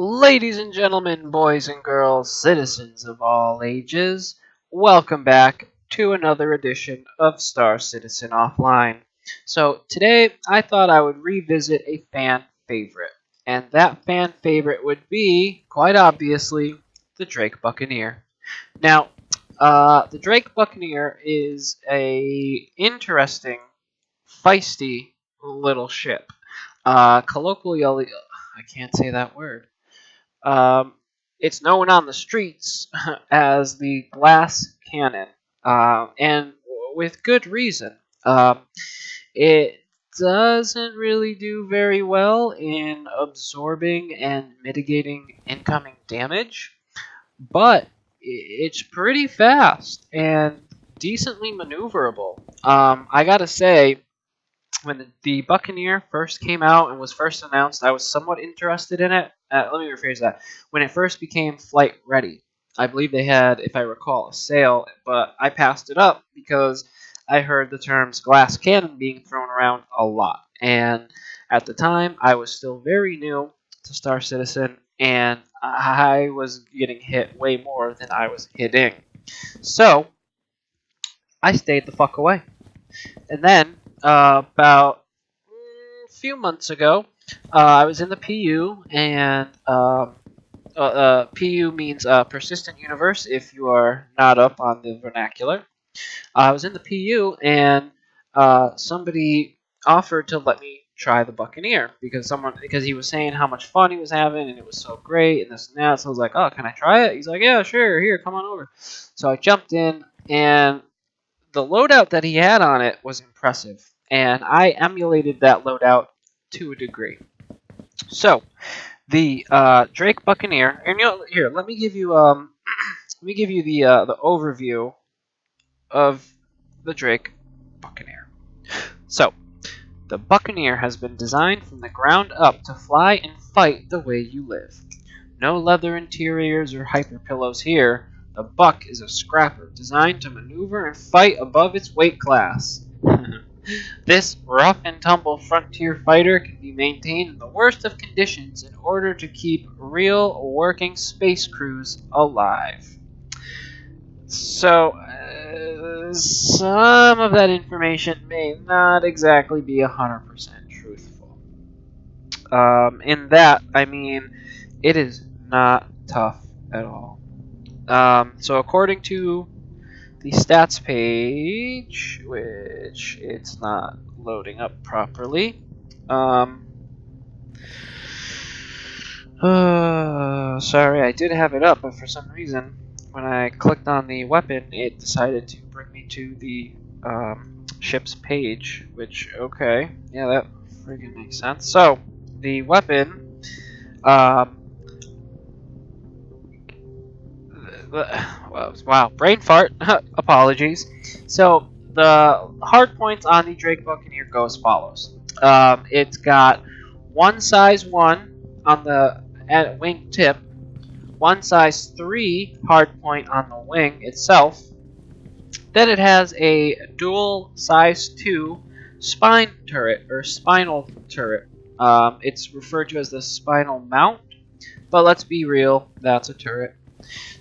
Ladies and gentlemen, boys and girls, citizens of all ages, welcome back to another edition of Star Citizen Offline. So today I thought I would revisit a fan favorite, and that fan favorite would be, quite obviously, the Drake Buccaneer. Now, the Drake Buccaneer is a interesting, feisty little ship. Colloquially, I can't say that word. Um, it's known on the streets as the Glass Canon, and with good reason. It doesn't really do very well in absorbing and mitigating incoming damage, but it's pretty fast and decently maneuverable. I gotta say, when the Buccaneer first came out and was first announced, I was somewhat interested in it. Let me rephrase that. When it first became flight ready, I believe they had, if I recall, a sale, but I passed it up because I heard the terms Glass Cannon being thrown around a lot. And at the time, I was still very new to Star Citizen, and I was getting hit way more than I was hitting. So, I stayed the fuck away. And then, about a few months ago, I was in the PU, and PU means persistent universe if you are not up on the vernacular. I was in the PU, and somebody offered to let me try the Buccaneer because he was saying how much fun he was having and it was so great and this and that. So I was like, "Oh, can I try it?" He's like, "Yeah, sure. Here, come on over." So I jumped in, and the loadout that he had on it was impressive, and I emulated that loadout to a degree. So the Drake Buccaneer, and here, let me give you the overview of the Drake Buccaneer. So the Buccaneer has been designed from the ground up to fly and fight the way you live. No leather interiors or hyperpillows here. The Bucc is a scrapper designed to maneuver and fight above its weight class. This rough-and-tumble frontier fighter can be maintained in the worst of conditions in order to keep real working space crews alive. So, some of that information may not exactly be 100% truthful. In that, I mean, it is not tough at all. So according to the stats page, which it's not loading up properly, sorry, I did have it up, but for some reason, when I clicked on the weapon, it decided to bring me to the ship's page, which, okay, yeah, that friggin' makes sense. So, the weapon, wow, brain fart. Apologies. So the hard points on the Drake Buccaneer go as follows. It's got one size 1 on the wing tip, one size 3 hard point on the wing itself. Then it has a dual size 2 spine turret or spinal turret. It's referred to as the spinal mount, but let's be real, that's a turret.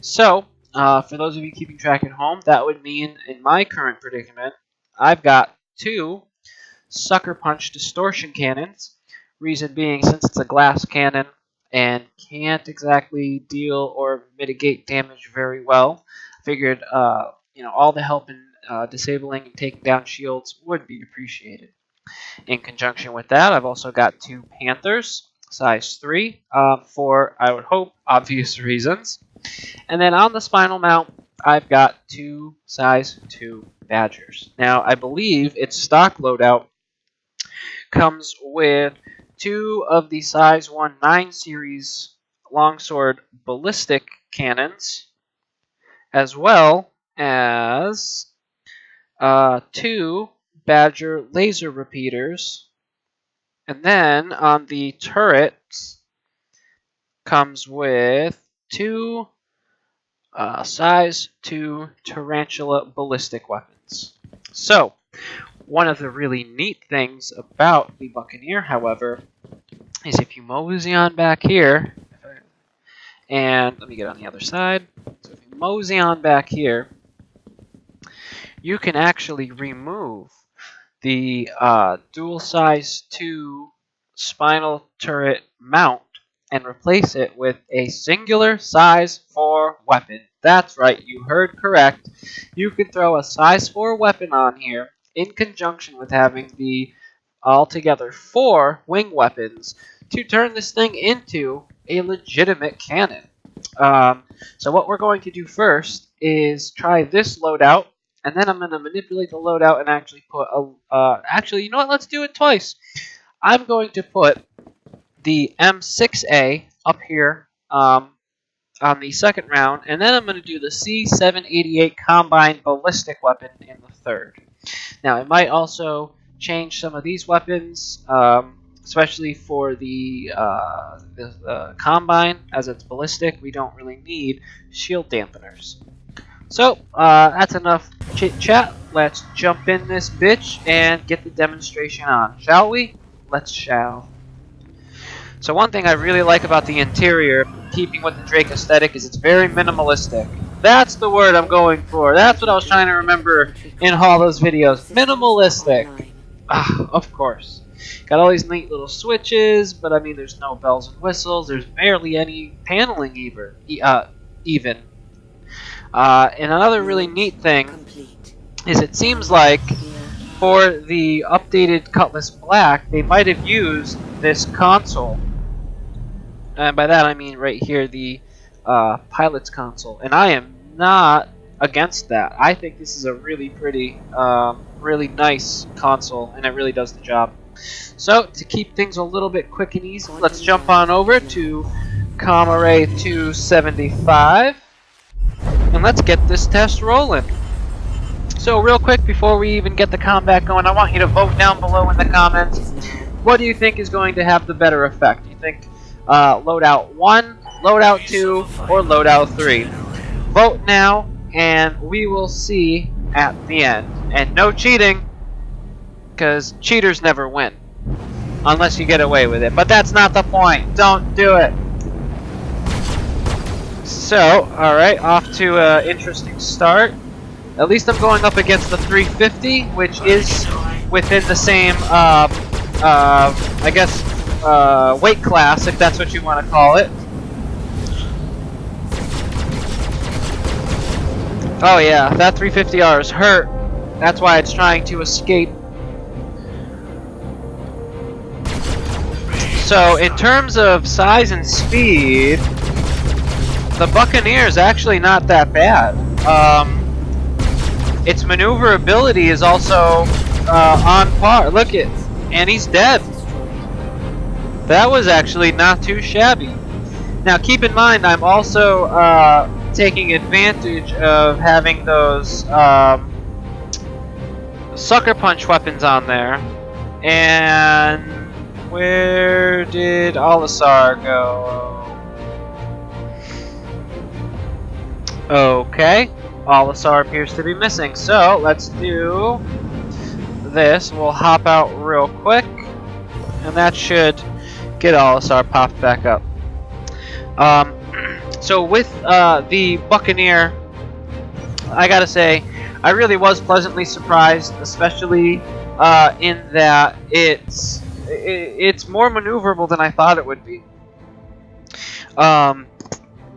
So, for those of you keeping track at home, that would mean in my current predicament, I've got 2 sucker punch distortion cannons. Reason being, since it's a glass cannon and can't exactly deal or mitigate damage very well, I figured all the help in disabling and taking down shields would be appreciated. In conjunction with that, I've also got 2 Panthers, size 3, for, I would hope, obvious reasons. And then on the spinal mount, I've got 2 size 2 Badgers. Now, I believe its stock loadout comes with 2 of the size 1 9 series longsword ballistic cannons, as well as 2 Badger laser repeaters. And then on the turrets comes with 2 size 2 tarantula ballistic weapons. So, one of the really neat things about the Buccaneer, however, is if you mosey on back here, And let me get on the other side. So if you mosey on back here, you can actually remove the dual size 2 spinal turret mount and replace it with a singular size 4 weapon. That's right, you heard correct. You can throw a size 4 weapon on here in conjunction with having the altogether 4 wing weapons to turn this thing into a legitimate cannon. So what we're going to do first is try this loadout, and then I'm going to manipulate the loadout and actually put a... actually, you know what? Let's do it twice. I'm going to put the M6A up here on the second round, and then I'm going to do the C788 Combine Ballistic Weapon in the third. Now, I might also change some of these weapons, especially for the Combine, as it's ballistic. We don't really need shield dampeners. So, that's enough chit-chat. Let's jump in this bitch and get the demonstration on, shall we? Let's shall. So one thing I really like about the interior, keeping with the Drake aesthetic, is it's very minimalistic. That's the word I'm going for. That's what I was trying to remember in all those videos. Minimalistic. Ah, of course. Got all these neat little switches, but I mean there's no bells and whistles. There's barely any paneling even. And another really neat thing is it seems like for the updated Cutlass Black, they might have used this console. And by that I mean right here, the pilot's console. And I am not against that. I think this is a really pretty, really nice console, and it really does the job. So, to keep things a little bit quick and easy, let's jump on over to ComArray 275. And let's get this test rolling. So real quick, before we even get the combat going, I want you to vote down below in the comments. What do you think is going to have the better effect? Do you think Loadout 1, Loadout 2, or Loadout 3? Vote now, and we will see at the end. And no cheating, because cheaters never win. Unless you get away with it. But that's not the point. Don't do it. So, alright, off to an interesting start. At least I'm going up against the 350, which is within the same, I guess, weight class, if that's what you want to call it. Oh yeah, that 350R is hurt. That's why it's trying to escape. So, in terms of size and speed, the Buccaneer is actually not that bad. Its maneuverability is also on par. Look it, and he's dead. That was actually not too shabby. Now keep in mind, I'm also taking advantage of having those sucker punch weapons on there. And where did Alisar go? Okay. Alisar appears to be missing, so let's do this. We'll hop out real quick, and that should get Alisar popped back up. So with the Buccaneer, I gotta say, I really was pleasantly surprised, especially in that it's more maneuverable than I thought it would be.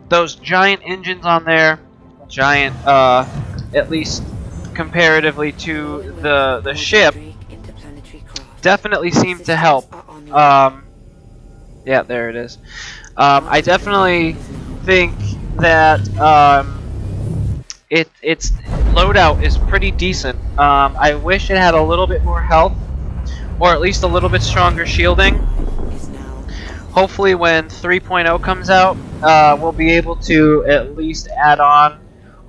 Those giant engines on there, giant, at least comparatively to the ship, definitely seem to help. Yeah, there it is. I definitely think that its loadout is pretty decent. I wish it had a little bit more health, or at least a little bit stronger shielding. Hopefully when 3.0 comes out, we'll be able to at least add on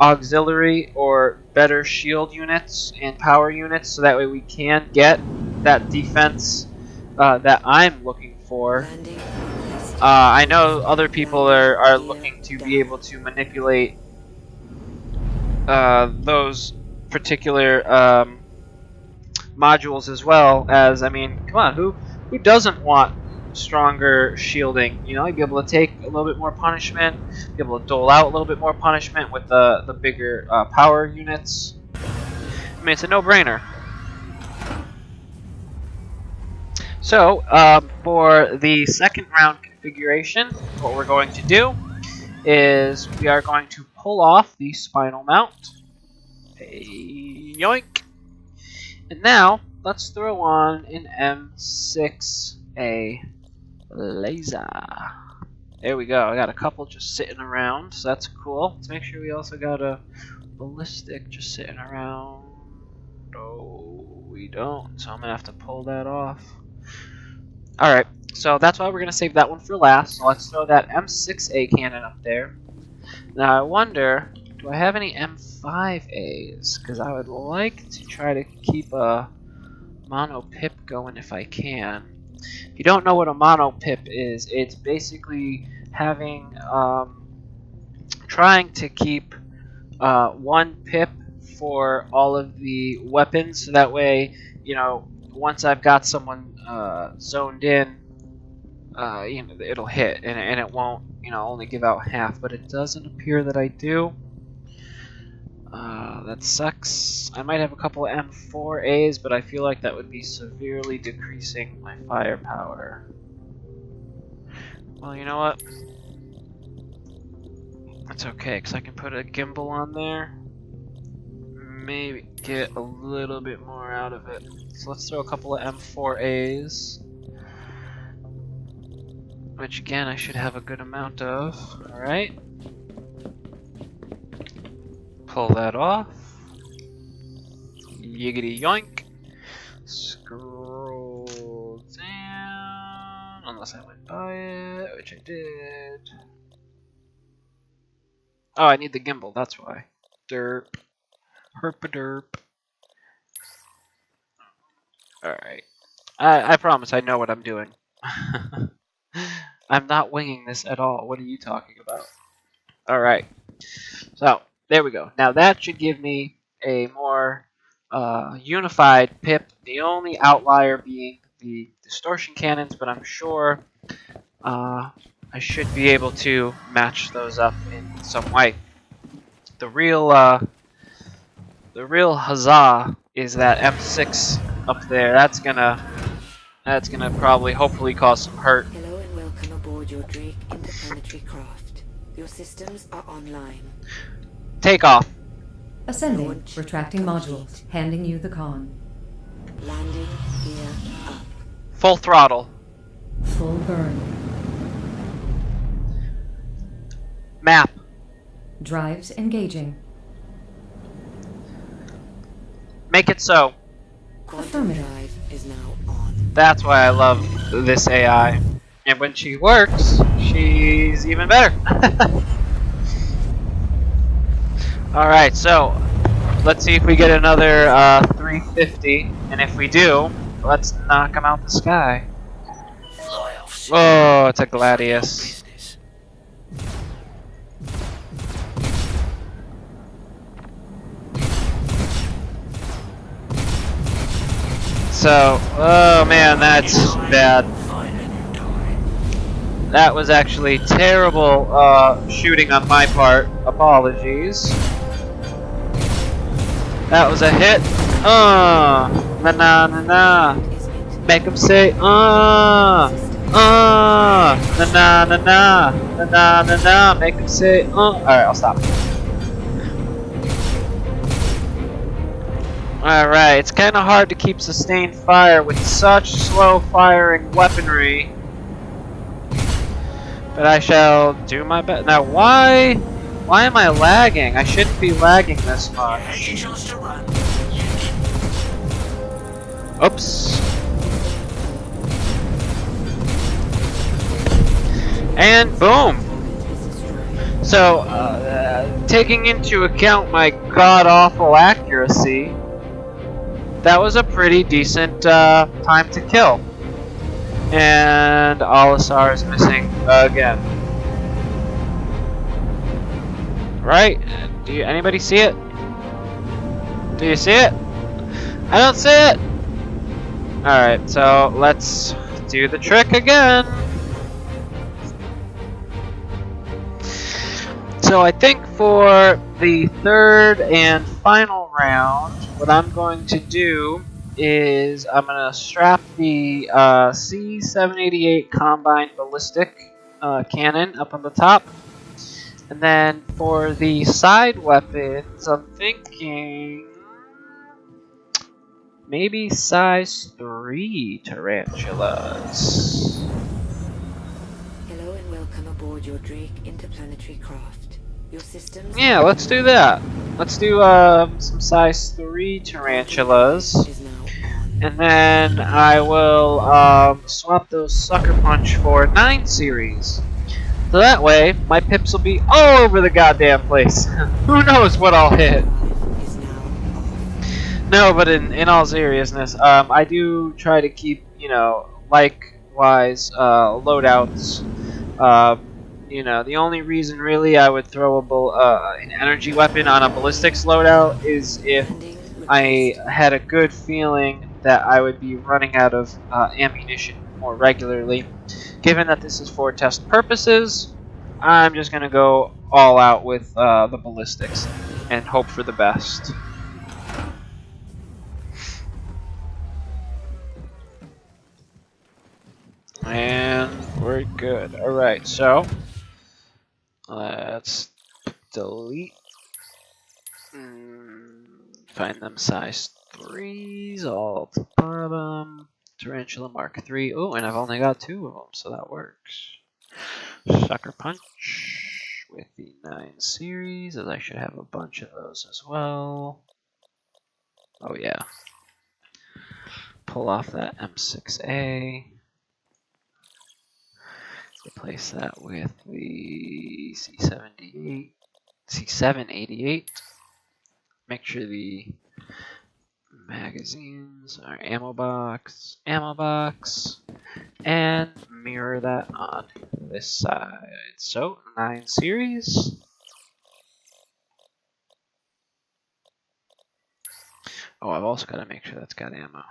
auxiliary or better shield units and power units, so that way we can get that defense that I'm looking for. I know other people are looking to be able to manipulate those particular modules as well, as, I mean, come on, who doesn't want stronger shielding. You know, you'd be able to take a little bit more punishment, be able to dole out a little bit more punishment with the bigger power units. I mean, it's a no-brainer. So, for the second round configuration, what we're going to do is we are going to pull off the spinal mount. Yoink! And now, let's throw on an M6A laser. There we go. I got a couple just sitting around, so that's cool. Let's make sure we also got a ballistic just sitting around. Oh, we don't, so I'm going to have to pull that off. Alright, so that's why we're going to save that one for last. So let's throw that M6A cannon up there. Now I wonder, do I have any M5As? Because I would like to try to keep a mono pip going if I can. If you don't know what a mono pip is, it's basically having, trying to keep one pip for all of the weapons, so that way, you know, once I've got someone zoned in, you know, it'll hit, and it won't, you know, only give out half. But it doesn't appear that I do. That sucks. I might have a couple of M4As, but I feel like that would be severely decreasing my firepower. Well, you know what? That's okay, because I can put a gimbal on there. Maybe get a little bit more out of it. So let's throw a couple of M4As. Which again, I should have a good amount of. Alright. Pull that off. Yiggity yoink. Scroll down. Unless I went by it, which I did. Oh, I need the gimbal, that's why. Derp. Herpaderp. Alright. I promise I know what I'm doing. I'm not winging this at all. What are you talking about? Alright. So, there we go. Now that should give me a more unified pip. The only outlier being the distortion cannons, but I'm sure I should be able to match those up in some way. The real huzzah is that M6 up there. That's gonna probably hopefully cause some hurt. Hello and welcome aboard your Drake interplanetary craft. Your systems are online. Take off. Ascending. Launch Retracting complete. modules. Handing you the con. Landing gear up. Full throttle. Full burn. Map. Drives engaging. Make it so. Quantum Affirmative. drive is now on. That's why I love this AI. And when she works, she's even better. Alright, so let's see if we get another 350. And if we do, let's knock him out the sky. Oh, it's a Gladius. So, oh man, that's bad. That was actually terrible shooting on my part. Apologies. That was a hit. Na na na na. Make him say na na na na na na na. Make him say Alright, I'll stop. Alright, it's kind of hard to keep sustained fire with such slow firing weaponry. But I shall do my best. Now, why am I lagging? I shouldn't be lagging this much. Oops. And boom. So, taking into account my god-awful accuracy, that was a pretty decent time to kill. And Alisar is missing again. Right? Do anybody see it? Do you see it? I don't see it! Alright, so let's do the trick again. So I think for the third and final round, what I'm going to do is I'm going to strap the C788 Combine Ballistic Cannon up on the top. And then for the side weapons, I'm thinking maybe size 3 tarantulas. Hello and welcome aboard your Drake interplanetary craft. Your systems. Yeah, let's do that. Let's do some size 3 tarantulas. Is now on. And then I will swap those Sucker Punch for 9 series. So that way, my pips will be all over the goddamn place. Who knows what I'll hit? Drive is now off. No, but in all seriousness, I do try to keep, you know, likewise, loadouts. You know, the only reason really I would throw an energy weapon on a ballistics loadout is if I had a good feeling that I would be running out of ammunition more regularly. Given that this is for test purposes, I'm just going to go all out with the ballistics and hope for the best. And we're good. Alright, so let's delete. Find them size 3s all at the bottom. Tarantula Mark III. Oh, and I've only got 2 of them, so that works. Sucker Punch with the 9 series, as I should have a bunch of those as well. Oh yeah. Pull off that M6A. Replace that with the C788. Make sure the magazines are ammo box, and mirror that on this side. So 9 series. Oh, I've also got to make sure that's got ammo.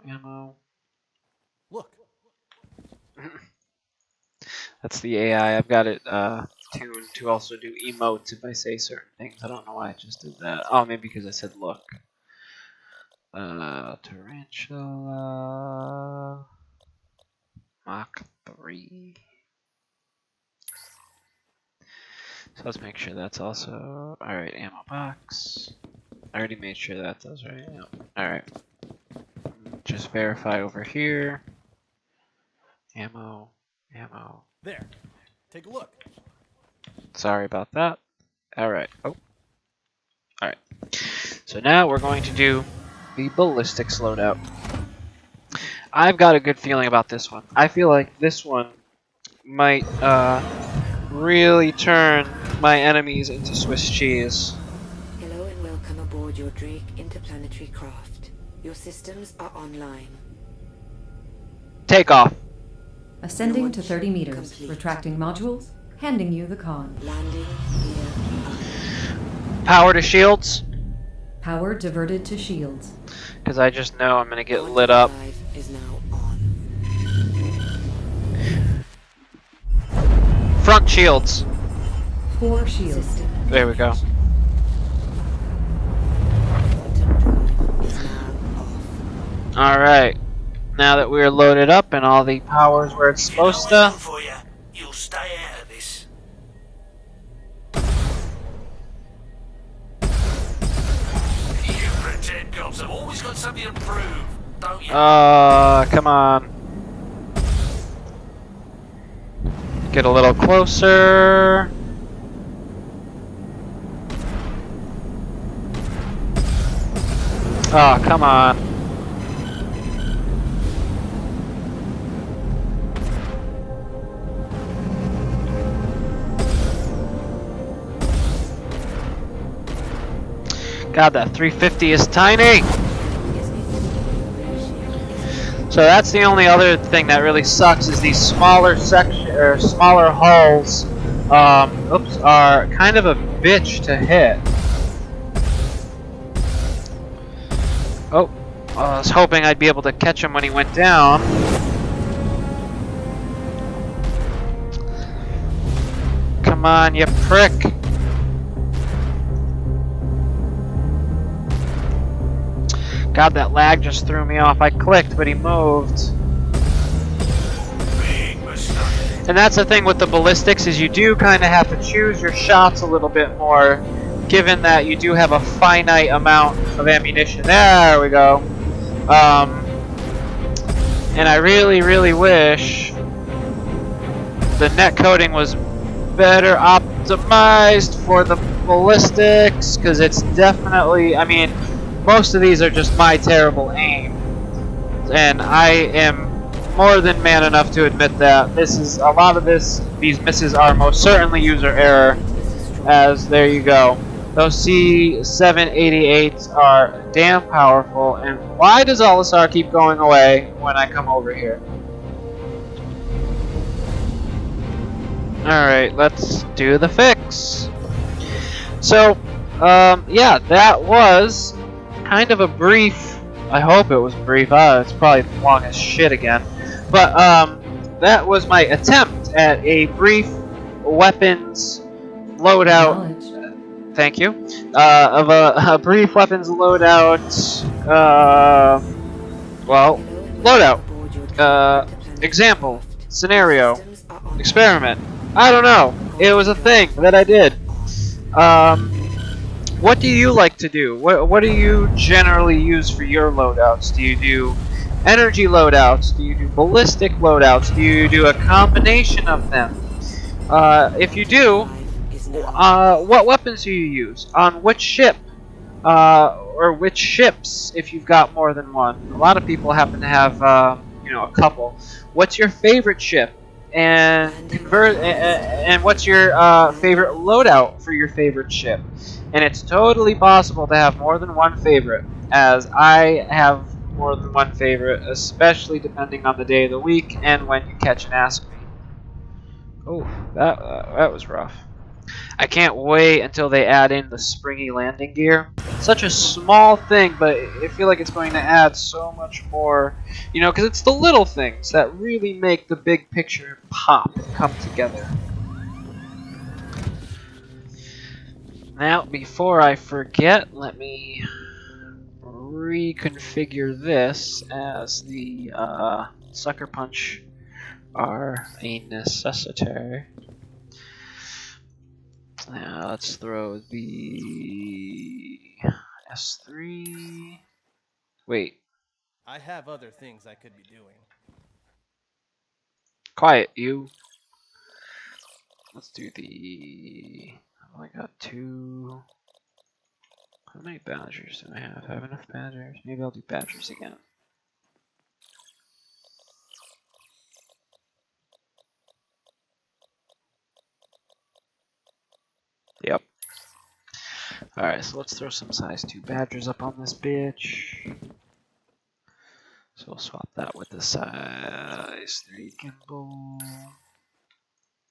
Ammo. Look. That's the AI. I've got it tuned to also do emotes if I say certain things. I don't know why I just did that. Oh, maybe because I said look. Tarantula Mach 3. So let's make sure that's also alright. Ammo box. I already made sure that does right. Yep. Alright. Just verify over here. Ammo. There. Take a look. Sorry about that. Alright. Oh. Alright. So now we're going to do the ballistics loadout. I've got a good feeling about this one. I feel like this one might really turn my enemies into Swiss cheese. Hello and welcome aboard your Drake interplanetary craft. Your systems are online. Take off. Ascending to Launch 30 meters. complete. Retracting modules. Handing you the con. Landing gear up. Power to shields. Power diverted to shields. Because I just know I'm going to get Launch lit up. drive is now on. Front shields. 4 shields. System. There we go. Quantum drive is now off. Alright. Now that we're loaded up and all the power's where it's supposed to. For you. You'll stay out of this. You pretend cops have always got something to prove, don't you? Come on. Get a little closer. Oh, come on. God, that 350 is tiny! So that's the only other thing that really sucks is these smaller smaller hulls are kind of a bitch to hit. Oh, I was hoping I'd be able to catch him when he went down. Come on, you prick. God, that lag just threw me off. I clicked, but he moved. Big mistake. And that's the thing with the ballistics, is you do kind of have to choose your shots a little bit more, given that you do have a finite amount of ammunition. There we go. And I really, really wish the net coding was better optimized for the ballistics, because it's definitely, I mean, most of these are just my terrible aim, and I am more than man enough to admit that this is a lot of these misses are most certainly user error. As there you go, those C788s are damn powerful. And why does Olisar keep going away when I come over here? Alright, let's do the fix. So, yeah, that was kind of a brief, I hope it was brief, it's probably long as shit again, but that was my attempt at a brief weapons loadout, thank you, of a brief weapons loadout, well, loadout, example, scenario, experiment, I don't know, it was a thing that I did. What do you like to do? What do you generally use for your loadouts? Do you do energy loadouts? Do you do ballistic loadouts? Do you do a combination of them? If you do, what weapons do you use? On which ship? Or which ships, if you've got more than one? A lot of people happen to have, you know, a couple. What's your favorite ship? And what's your favorite loadout for your favorite ship? And it's totally possible to have more than one favorite, as I have more than one favorite, especially depending on the day of the week and when you catch and ask me. Oh, that was rough. I can't wait until they add in the springy landing gear. Such a small thing, but I feel like it's going to add so much more, you know, because it's the little things that really make the big picture pop and come together. Now, before I forget, let me reconfigure this as the Sucker Punch are a necessity. Now, let's throw the S3. Wait. I have other things I could be doing. Quiet, you. Let's do the... Oh, I got 2... How many badgers do I have? Do I have enough badgers? Maybe I'll do badgers again. Yep. Alright, so let's throw some size 2 badgers up on this bitch. So we'll swap that with the size 3 gimbal.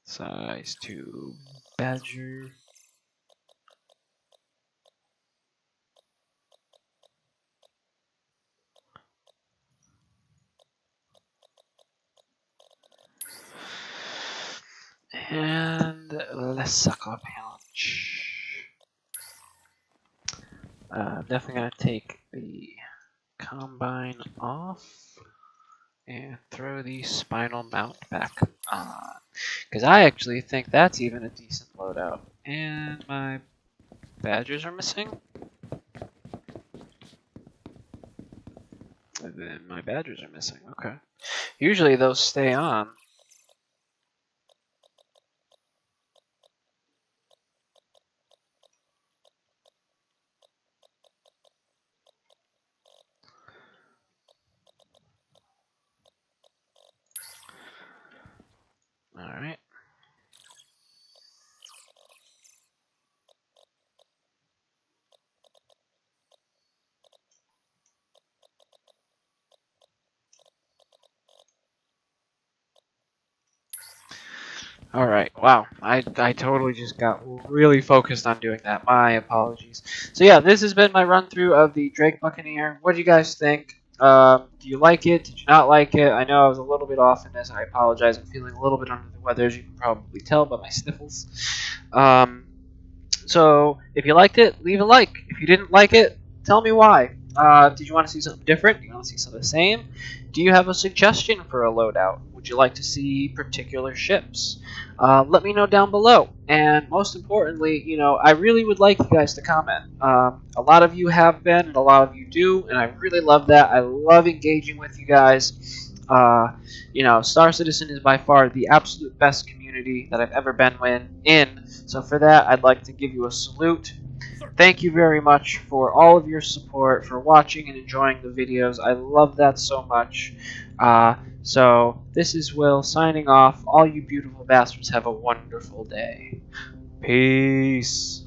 Size 2 badger. And the sucker punch. I'm definitely gonna take the combine off and throw the spinal mount back on, because I actually think that's even a decent loadout. And my badgers are missing. And then my badgers are missing. Okay. Usually those stay on. Alright. Alright, wow. I totally just got really focused on doing that. My apologies. So yeah, this has been my run through of the Drake Buccaneer. What do you guys think? Do you like it? Did you not like it? I know I was a little bit off in this. I apologize. I'm feeling a little bit under the weather, as you can probably tell by my sniffles. So if you liked it, leave a like. If you didn't like it, tell me why. Did you want to see something different? Do you want to see something the same? Do you have a suggestion for a loadout? Would you like to see particular ships? Let me know down below. And most importantly, I really would like you guys to comment. A lot of you have been, and a lot of you do, and I really love that. I love engaging with you guys. Star Citizen is by far the absolute best community that I've ever been in. So for that, I'd like to give you a salute. Thank you very much for all of your support, for watching and enjoying the videos. I love that so much. So this is Will signing off. All you beautiful bastards have a wonderful day. Peace.